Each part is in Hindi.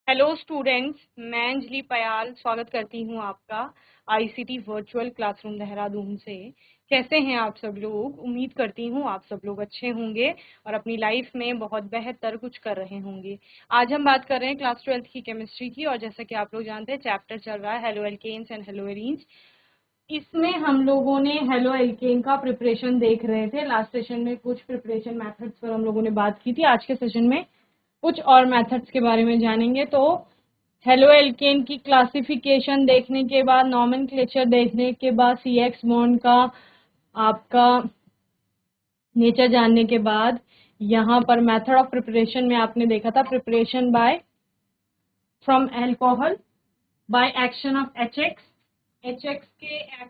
हेलो स्टूडेंट्स, मैं अंजलि पयाल स्वागत करती हूँ आपका आईसीटी वर्चुअल क्लासरूम देहरादून से। कैसे हैं आप सब लोग? उम्मीद करती हूँ आप सब लोग अच्छे होंगे और अपनी लाइफ में बहुत बेहतर कुछ कर रहे होंगे। आज हम बात कर रहे हैं क्लास 12th की केमिस्ट्री की, और जैसा कि आप लोग जानते हैं चैप्टर चल रहा है haloalkanes and haloarenes. इसमें हम लोगों ने हेलो एल्केन का प्रिपरेशन देख रहे थे। लास्ट सेशन में कुछ प्रिपरेशन मेथड्स पर हम लोगों ने बात की थी। आज के सेशन में कुछ और मेथड्स के बारे में जानेंगे। तो हेलो एल्केन की क्लासिफिकेशन देखने के बाद, नॉमेनक्लेचर देखने के बाद, CX बॉन्ड का आपका नेचर जानने के बाद, यहाँ पर मेथड ऑफ प्रिपरेशन में आपने देखा था preparation bye from alcohol by action of HX के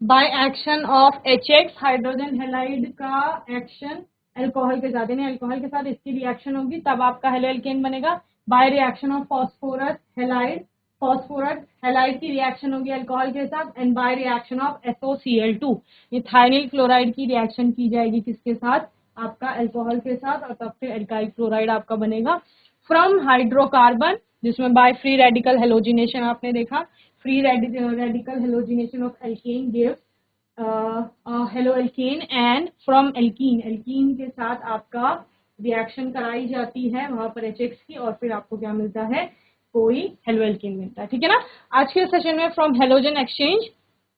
by action of HX hydrogen halide का एक्शन एल्कोहल के साथ, यानी एल्कोहल के साथ इसकी रिएक्शन होगी तब आपका हेलो एल्केन बनेगा। By reaction of phosphorus halide की रिएक्शन होगी एल्कोहल के साथ, and by reaction of SOCl2 ethyl chloride की रिएक्शन की जाएगी किसके साथ? आपका एल्कोहल के साथ, और तब फिर एल्काइल क्लोराइड आपका बनेगा। फ्रॉम हाइड्रोकार्बन, जिसमें बाय फ्री रेडिकल हेलोजिनेशन आपने देखा, free radical halogenation of alkane gives halo alkane, and from alkene के साथ आपका रिएक्शन कराई जाती है वहां पर HX की, और फिर आपको क्या मिलता है? कोई हेलो एल्केन मिलता है। ठीक है ना। आज के सेशन में फ्रॉम हेलोजन एक्सचेंज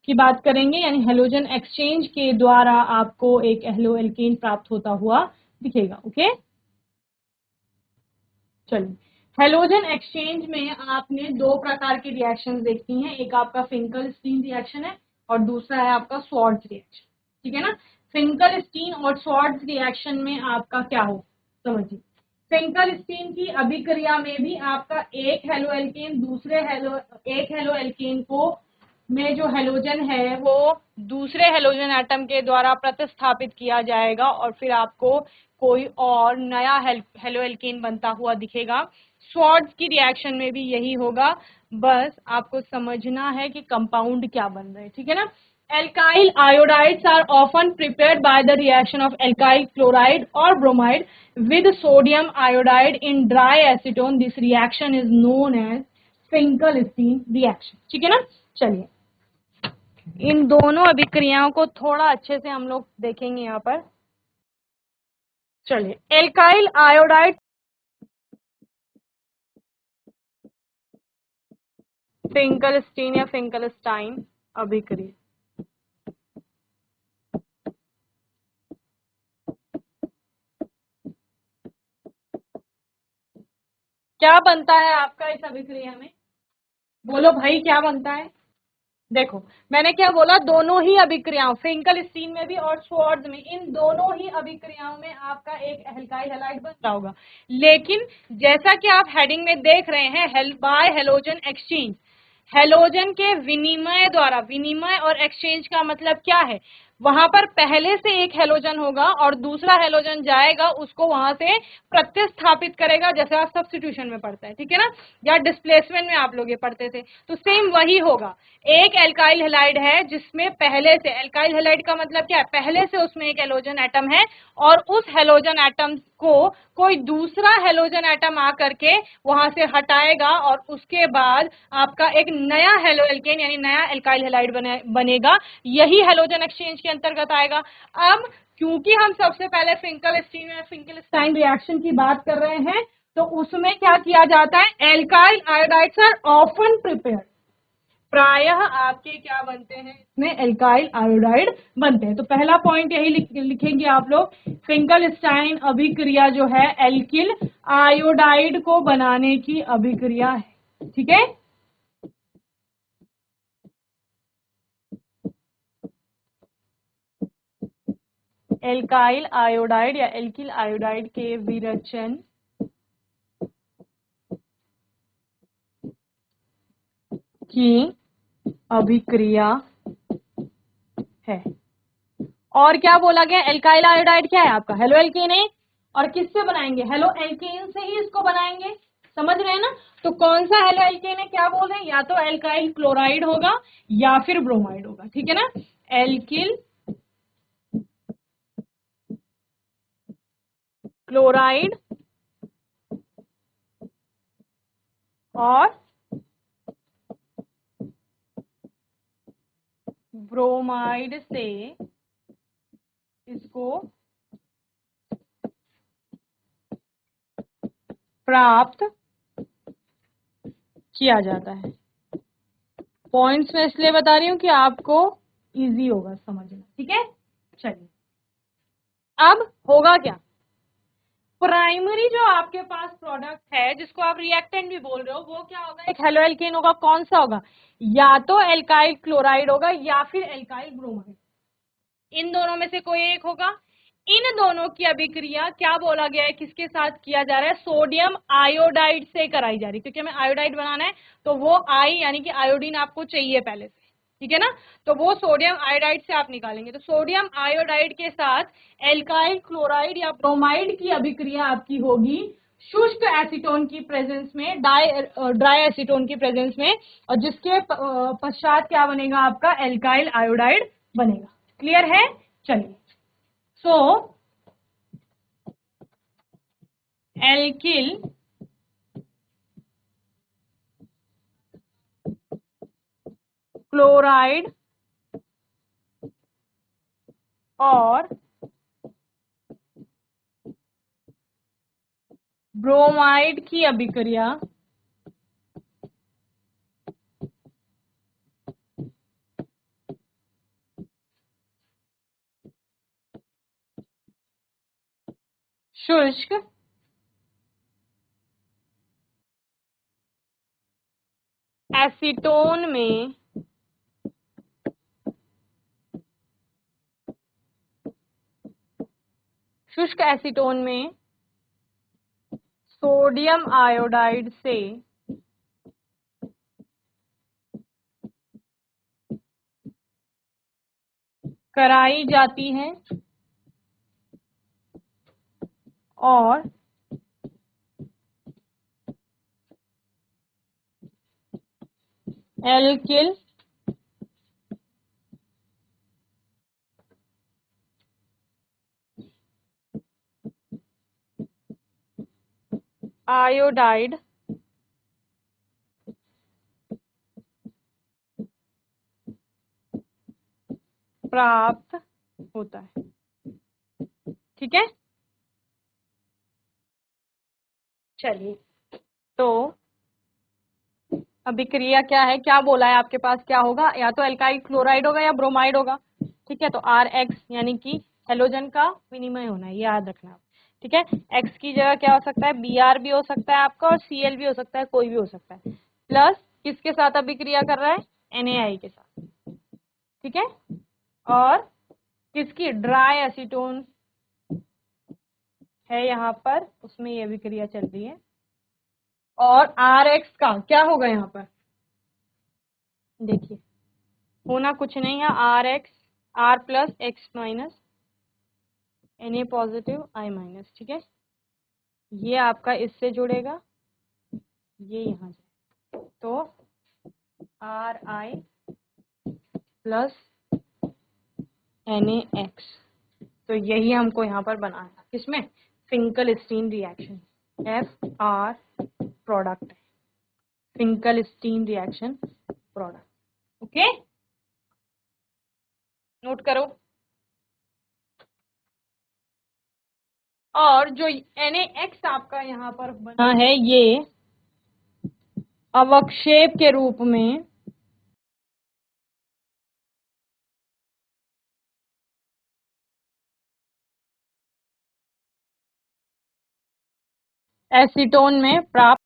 की बात करेंगे, यानी हेलोजन एक्सचेंज के द्वारा आपको एक हेलो एल्केन प्राप्त होता हुआ दिखेगा। ओके, चलिए। हेलोजन एक्सचेंज में आपने दो प्रकार की रिएक्शंस देखी हैं। एक आपका फिंकल-स्टीन रिएक्शन है और दूसरा है आपका स्वार्ट्ज रिएक्शन। ठीक है ना। फिंकल-स्टीन और स्वार्ट्ज रिएक्शन में आपका क्या हो, समझिए। फिंकल-स्टीन की अभिक्रिया में भी आपका एक हेलो एल्केन एक हेलो एल्केन को में जो हेलोजन है वो दूसरे हेलोजन एटम के द्वारा प्रतिस्थापित किया जाएगा, और फिर आपको कोई और नया हेलो एल्केन बनता हुआ दिखेगा। स्वार्ट्ज की रिएक्शन में भी यही होगा, बस आपको समझना है कि कंपाउंड क्या बन रहे हैं। ठीक है ना। Alkyl iodides are often prepared by the reaction of alkyl chloride और bromide with sodium iodide in dry acetone. This reaction is known as Finkelstein reaction. ठीक है ना। चलिए, इन दोनों अभिक्रियाओं को थोड़ा अच्छे से हम लोग देखेंगे यहाँ पर। चलिए, एल्काइल आयोडाइड फिंकल-स्टीन या फिंकलस्टाइन अभिक्रिया। क्या बनता है आपका इस अभिक्रिया में? बोलो भाई, क्या बनता है? देखो, मैंने क्या बोला, दोनों ही अभिक्रियाओं, फिंकल-स्टीन में भी और स्वार्ट्ज में, इन दोनों ही अभिक्रियाओं में आपका एक एल्काइल हैलाइड बन रहा होगा। लेकिन जैसा कि आप हेडिंग में देख रहे हैं, बाय हेलोजन एक्सचेंज, हेलोजन के विनिमय द्वारा, विनिमय और एक्सचेंज का मतलब क्या है? वहां पर पहले से एक हेलोजन होगा और दूसरा हेलोजन जाएगा, उसको वहां से प्रतिस्थापित करेगा, जैसे आप सब्स्टिट्यूशन में पढ़ते हैं। ठीक है ना, या डिस्प्लेसमेंट में आप लोग ये पढ़ते थे, तो सेम वही होगा। एक एल्काइल हैलाइड है जिसमें पहले से, एल्काइल हैलाइड का मतलब क्या है? पहले से उसमें एक हेलोजन एटम है, और उस हेलोजन एटम को कोई दूसरा हेलोजन एटम आकर के वहां से हटाएगा, और उसके बाद आपका एक नया हेलो एल्केन यानी नया एल्काइल हैलाइड बनेगा। यही हेलोजन एक्सचेंज के अंतर्गत आएगा। अब क्योंकि हम सबसे पहले फिंकल-स्टीन या फिंकलस्टाइन रिएक्शन की बात कर रहे हैं, तो उसमें क्या किया जाता है? Alkyl iodides are often prepared, प्रायः आपके क्या बनते हैं? इसमें एल्काइल आयोडाइड बनते हैं। तो पहला पॉइंट यही लिखेंगे आप लोग, फिंकलस्टाइन अभिक्रिया जो है एल्किल आयोडाइड को बनाने की अभिक्रिया है। ठीक है। एल्काइल आयोडाइड या एल्किल आयोडाइड के विरचन की अभिक्रिया है। और क्या बोला गया? एल्काइल आयोडाइड क्या है आपका? हेलो एल्केन है, और किससे बनाएंगे? हेलो एल्केन से ही इसको बनाएंगे। समझ रहे हैं ना। तो कौन सा हेलो एल्केन है? क्या बोल रहे हैं? या तो एल्काइल क्लोराइड होगा या फिर ब्रोमाइड होगा। ठीक है ना। एल्किल क्लोराइड ब्रोमाइड से इसको प्राप्त किया जाता है। पॉइंट्स में इसलिए बता रही हूं कि आपको इजी होगा समझना, ठीक है। चलिए अब होगा क्या, प्राइमरी जो आपके पास प्रोडक्ट है जिसको आप रिएक्टेंट भी बोल रहे हो वो क्या होगा, एक हेलो एल्केन होगा। कौन सा होगा, या तो एल्काइल क्लोराइड होगा या फिर एल्काइल ब्रोमाइड, इन दोनों में से कोई एक होगा। इन दोनों की अभिक्रिया क्या बोला गया है, किसके साथ किया जा रहा है, सोडियम आयोडाइड से कराई जा रही है, क्योंकि हमें आयोडाइड बनाना है तो वो आई यानी कि आयोडीन आपको चाहिए पहले से, ठीक है ना। तो वो सोडियम आयोडाइड से आप निकालेंगे, तो सोडियम आयोडाइड के साथ एल्काइल क्लोराइड या ब्रोमाइड की अभिक्रिया आपकी होगी शुष्क एसीटोन की प्रेजेंस में, ड्राई एसीटोन की प्रेजेंस में, और जिसके पश्चात क्या बनेगा आपका, एल्काइल आयोडाइड बनेगा। क्लियर है। चलिए, सो एल्किल क्लोराइड और ब्रोमाइड की अभिक्रिया शुष्क एसीटोन में सोडियम आयोडाइड से कराई जाती है और एल्किल आयोडाइड प्राप्त होता है, ठीक है। चलिए, तो अभिक्रिया क्या है, क्या बोला है आपके पास, क्या होगा, या तो एल्काइल क्लोराइड होगा या ब्रोमाइड होगा, ठीक है। तो आर एक्स यानी कि हेलोजन का विनिमय होना है, ये याद रखना आप, ठीक है। एक्स की जगह क्या हो सकता है, बी आर भी हो सकता है आपका, और सी एल भी हो सकता है, कोई भी हो सकता है। प्लस किसके साथ अभिक्रिया कर रहा है, NaI के साथ, ठीक है। और किसकी, ड्राई एसीटोन है यहाँ पर, उसमें ये अभिक्रिया चल रही है। और आर एक्स का क्या होगा यहाँ पर, देखिए होना कुछ नहीं है, R X, R plus X minus Na positive I minus, ठीक है। ये आपका इससे जुड़ेगा, ये यहाँ जाए, तो आर आई प्लस NaX, तो यही हमको यहाँ पर बनाना है, किसमें, फिंकल-स्टीन रिएक्शन, FR प्रोडक्ट है, Finkel-Stein reaction product, okay, note करो। और जो NaX आपका यहाँ पर बना है, ये अवक्षेप के रूप में एसीटोन में प्राप्त,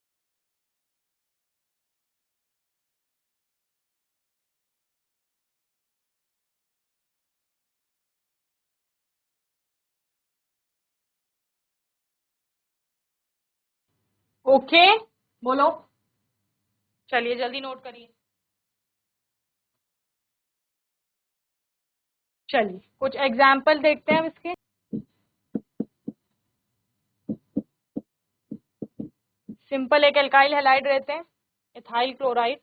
ओके, बोलो, चलिए जल्दी नोट करिए। चलिए कुछ एग्जाम्पल देखते हैं हम इसके। सिंपल एक एल्काइल हैलाइड रहते हैं, इथाइल क्लोराइड,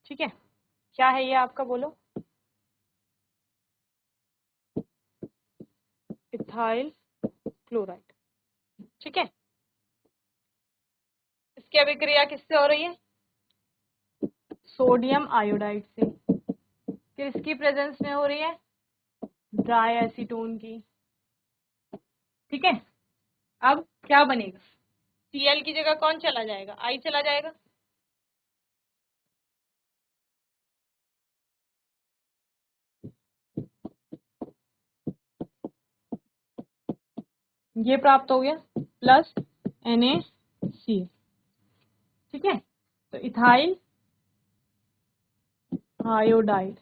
ठीक है। क्या है ये आपका, बोलो, इथाइल क्लोराइड, इसकी अभिक्रिया किससे हो रही है? सोडियम आयोडाइड से। किसकी प्रेजेंस में हो रही है? ड्राई एसीटोन की। ठीक है, अब क्या बनेगा? Cl की जगह कौन चला जाएगा? I चला जाएगा। ये प्राप्त हो गया प्लस NaCl। ठीक है, तो इथाइल आयोडाइड,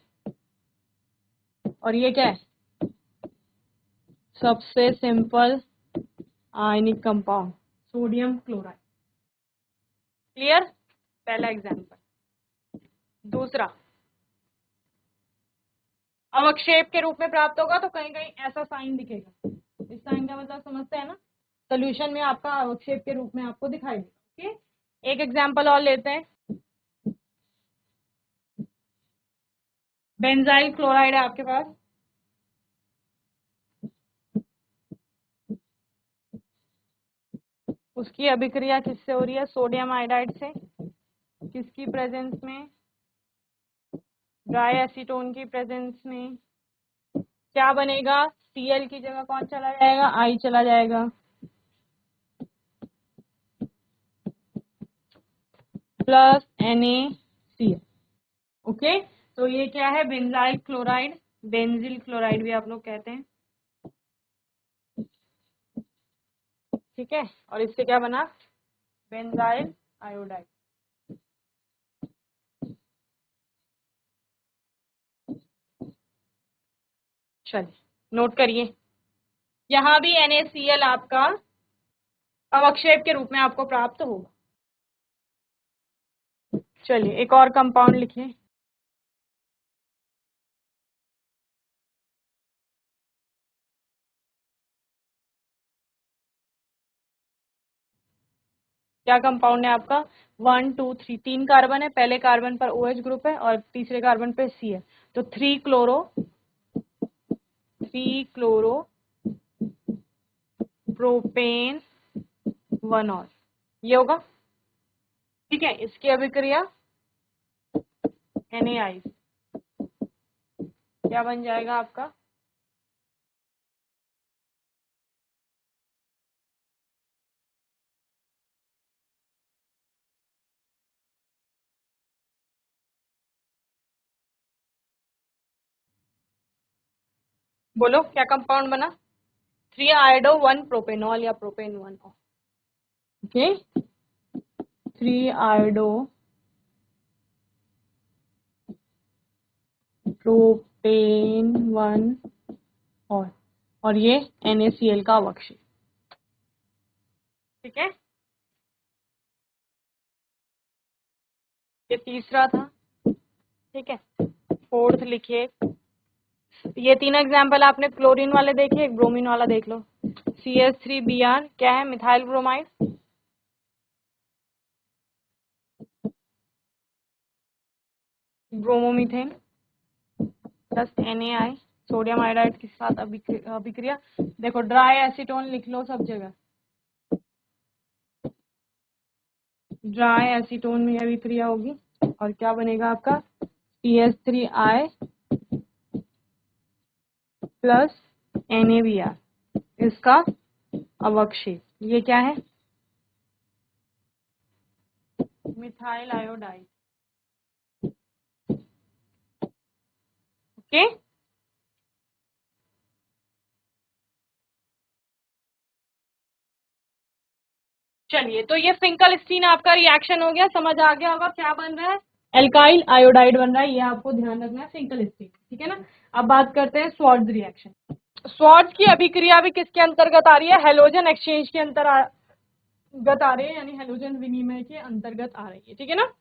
और ये क्या है? सबसे simple ionic compound sodium chloride. Clear? पहला एग्जांपल। दूसरा, अवक्षेप के रूप में प्राप्त होगा तो कहीं कहीं ऐसा साइन दिखेगा। इस साइन का मतलब समझते हैं ना? सोल्यूशन में आपका अवक्षेप के रूप में आपको दिखाई देगा। ओके, एक एग्जांपल और लेते हैं। बेंजाइल क्लोराइड है आपके पास, उसकी अभिक्रिया किससे हो रही है? सोडियम आयोडाइड से। किसकी प्रेजेंस में? ड्राई एसीटोन की प्रेजेंस में। क्या बनेगा? Cl की जगह कौन चला जाएगा? I चला जाएगा प्लस NaCl। ओके, तो ये क्या है? बेंजाइल क्लोराइड, बेंजिल क्लोराइड भी आप लोग कहते हैं। ठीक है, और इससे क्या बना? Benzyl iodide. चलिए नोट करिए, यहां भी NaCl आपका अवक्षेप के रूप में आपको प्राप्त होगा। चलिए एक और कंपाउंड लिखिए। क्या कंपाउंड है आपका? 1 2 3, 3 कार्बन है, पहले कार्बन पर OH ग्रुप है और तीसरे कार्बन पर C है, तो 3 क्लोरो प्रोपेन 1 और ये होगा। ठीक है, इसकी अभिक्रिया NaI क्या बन जाएगा आपका? बोलो क्या कंपाउंड बना? 3 आयोडो 1 प्रोपेनॉल या propane 1 all. Okay, 3 iodo propane 1 और ये NaCl का अवक्षेप। ठीक है, ये तीसरा था। ठीक है, फोर्थ लिखिए। ये तीनों एग्जाम्पल आपने क्लोरीन वाले देखे, एक ब्रोमीन वाला देख लो। CH3Br क्या है? Methyl bromide. Bromomethane plus NaI sodium iodide के साथ अभिक्रिया। देखो ड्राई एसीटोन लिख लो सब जगह, ड्राई एसीटोन में अभिक्रिया होगी और क्या बनेगा आपका? CH3I प्लस NaBr, इसका अवक्षेप। ये क्या है? Methyl iodide. ओके, चलिए तो ये फिंकलस्टीन आपका रिएक्शन हो गया, समझ आ गया होगा क्या बन रहा है? एल्काइल आयोडाइड बन रहा है, ये आपको ध्यान रखना है, फिंकलस्टीन। ठीक है ना? अब बात करते हैं स्वार्ट्ज रिएक्शन। स्वार्ट्ज की अभिक्रिया भी किसके अंतर्गत आ रही है? हेलोजन एक्सचेंज के अंतर्गत आ रही है, यानी हेलोजन विनिमय के अंतर्गत आ रही है। ठीक है ना?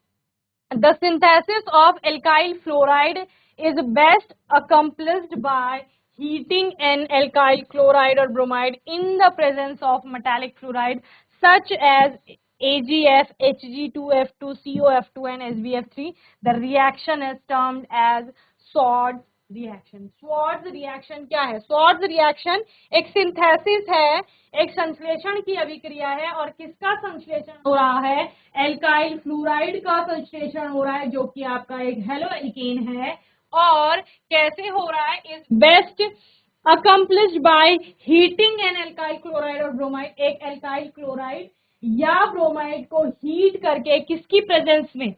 The synthesis of alkyl fluoride is best accomplished by heating an alkyl chloride or bromide in the presence of metallic fluoride such as AgF, Hg2F2, COF2 and SbF3. The reaction is termed as Swords reaction. Swarts reaction क्या है? स्वार्ट्ज रिएक्शन एक सिंथेसिस है, एक संश्लेषण की अभिक्रिया है, और किसका संश्लेषण हो रहा है? एल्काइल फ्लोराइड का संश्लेषण हो रहा है जो कि आपका एक हेलो एल्केन है। और कैसे हो रहा है is best accomplished by heating N alkyl chloride और ब्रोमाइड। एक एल्काइल क्लोराइड या ब्रोमाइड को हीट करके किसकी प्रेजेंस में,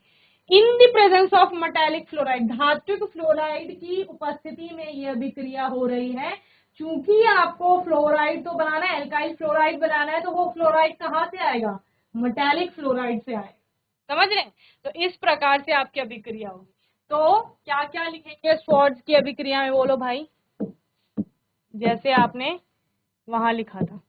in the presence of metallic fluoride, धात्विक फ्लोराइड की उपस्थिति में यह अभिक्रिया हो रही है। चूंकि आपको फ्लोराइड तो बनाना है, एल्काइल फ्लोराइड बनाना है, तो वो फ्लोराइड कहाँ से आएगा, मेटालिक फ्लोराइड से आएगा। समझ रहे हैं? तो इस प्रकार से आपकी अभिक्रिया होगी। तो क्या क्या लिखेंगे स्वॉर्ड्स की अभिक्रिया में, बोलो भाई, जैसे आपने वहां लिखा था।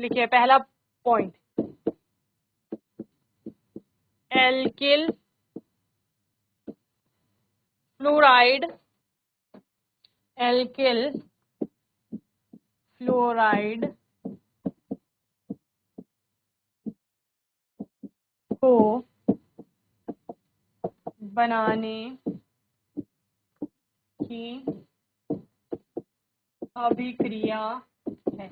लिखिए पहला point, alkyl fluoride, alkyl fluoride को बनाने की अभिक्रिया है।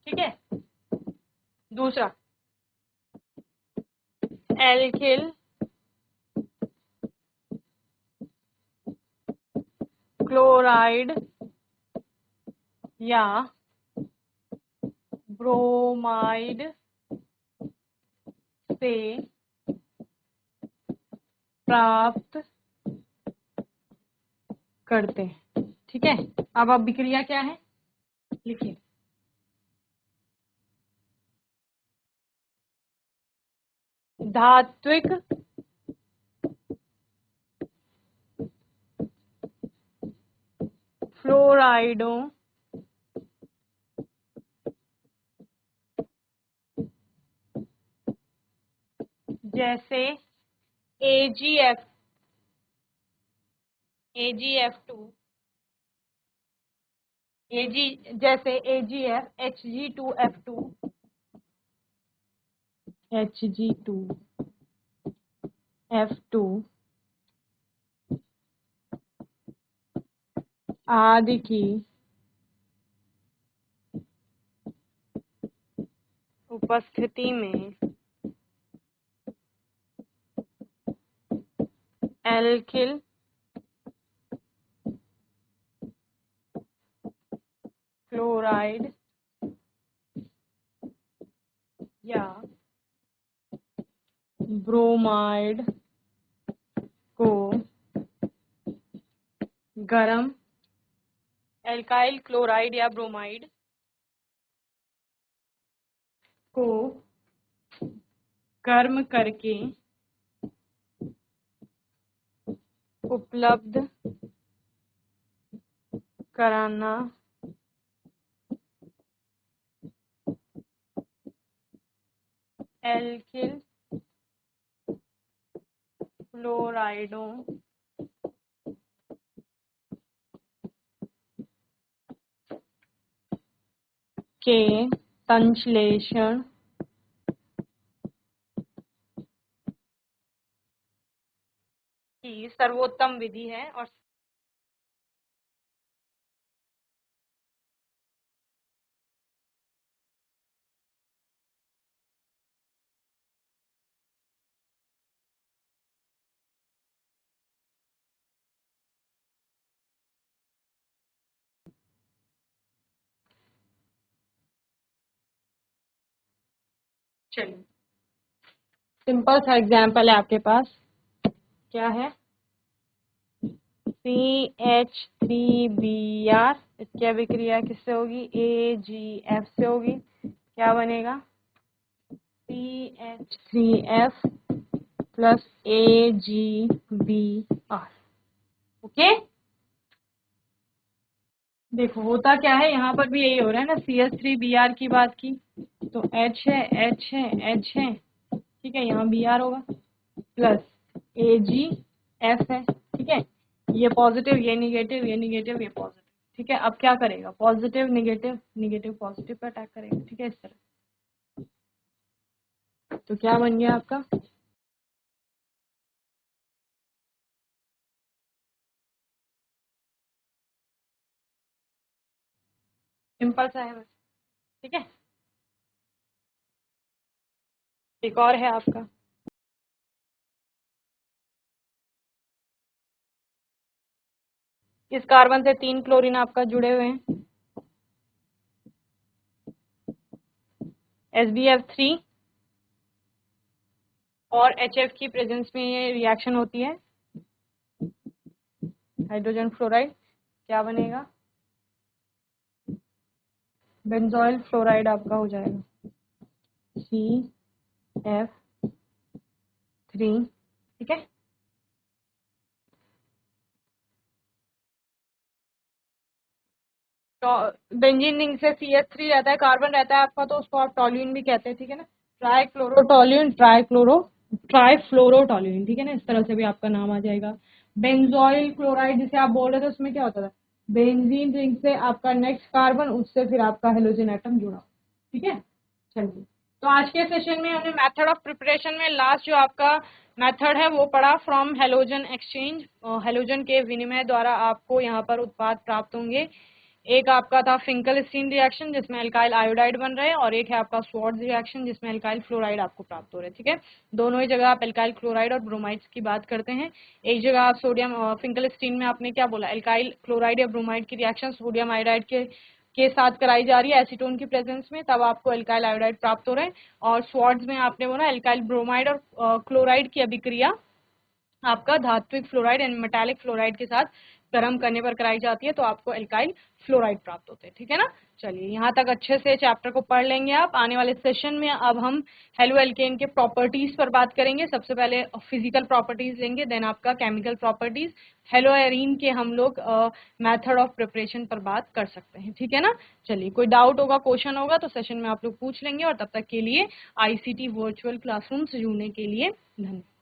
ठीक है। दूसरा, एल्किल क्लोराइड या ब्रोमाइड से प्राप्त करते हैं। ठीक है। अब अभिक्रिया क्या है लिखिए, धात्विक फ्लोराइडों जैसे AgF, AgF2, जैसे AgF, Hg2F2, Hg2F2 आदि की उपस्थिति में एल्किल क्लोराइड या ब्रोमाइड को गर्म, एल्काइल क्लोराइड या ब्रोमाइड को गर्म करके उपलब्ध कराना एल्किल फ्लोराइडों के संश्लेषण की सर्वोत्तम विधि है। और चलिए सिंपल सा एग्जाम्पल है आपके पास, क्या है, CH3Br, इसकी अभिक्रिया किससे होगी, AgF से होगी। क्या बनेगा, CH3F प्लस AgBr। ओके। देखो होता क्या है, यहाँ पर भी यही हो रहा है ना, CH3Br की बात की तो H है, H है, H है, ठीक है, यहाँ Br होगा, प्लस AgF है। ठीक है, ये पॉजिटिव, ये निगेटिव, ये निगेटिव, ये पॉजिटिव। ठीक है, अब क्या करेगा, positive negative, negative positive pay attack करेगा। ठीक है, इस तरह। तो क्या बन गया आपका, सिंपल सा है बस, ठीक है। एक और है आपका, इस कार्बन से 3 क्लोरीन आपका जुड़े हुए हैं, SbF3 और HF की प्रेजेंस में ये रिएक्शन होती है, हाइड्रोजन फ्लोराइड क्या बनेगा, बेंजोइल फ्लोराइड आपका हो जाएगा CF3, ठीक है। तो बेंजीन रिंग से CH3 रहता है, कार्बन रहता है आपका, तो उसको आप टॉल्यूइन भी कहते हैं, ठीक है ना। ट्राइक्लोरोटॉल्यूइन, ट्राइफ्लोरोटॉल्यूइन, ठीक है ना, इस तरह से भी आपका नाम आ जाएगा। बेंजोइल क्लोराइड जिसे आप बोल रहे थे, उसमें क्या होता था, बेंजीन रिंग से आपका नेक्स्ट कार्बन, उससे फिर आपका हेलोजन एटम जुड़ा, ठीक है। चलिए, तो आज के सेशन में हमने मेथड ऑफ प्रिपरेशन में लास्ट जो आपका मेथड है वो पढ़ा, फ्रॉम हेलोजन एक्सचेंज, हेलोजन के विनिमय द्वारा आपको यहाँ पर उत्पाद प्राप्त होंगे। एक आपका था फिंकल स्टीन रिएक्शन जिसमें अल्काइल आयोडाइड बन रहे हैं, और एक है आपका स्वार्ट्ज रिएक्शन जिसमें अल्काइल फ्लोराइड आपको प्राप्त हो रहे हैं, ठीक है। दोनों ही जगह आप अल्काइल क्लोराइड और ब्रोमाइड्स की बात करते हैं। एक जगह आप सोडियम फिंकल स्टीन में आपने क्या बोला, अल्काइल क्लोराइड या ब्रोमाइड की रिएक्शन सोडियम आयोडाइड के साथ कराई जा रही है एसीटोन की प्रेजेंस में, तब आपको अल्काइल आयोडाइड प्राप्त हो रहे हैं। और स्वार्ट्ज में आपने बोला अल्काइल ब्रोमाइड और क्लोराइड की अभिक्रिया आपका धात्विक फ्लोराइड एंड मेटालिक फ्लोराइड के साथ गर्म करने पर कराई जाती है, तो आपको एल्काइल फ्लोराइड प्राप्त होते हैं, ठीक है ना। चलिए, यहाँ तक अच्छे से चैप्टर को पढ़ लेंगे आप। आने वाले सेशन में अब हम हेलो एल्केन के प्रॉपर्टीज पर बात करेंगे। सबसे पहले फिजिकल प्रॉपर्टीज लेंगे, देन आपका केमिकल प्रॉपर्टीज, हेलो एरीन के हम लोग मेथड ऑफ प्रिपरेशन पर बात कर सकते हैं, ठीक है ना। चलिए, कोई डाउट होगा, क्वेश्चन होगा तो सेशन में आप लोग पूछ लेंगे, और तब तक के लिए ICT वर्चुअल क्लासरूम से जुड़ने के लिए धन्यवाद।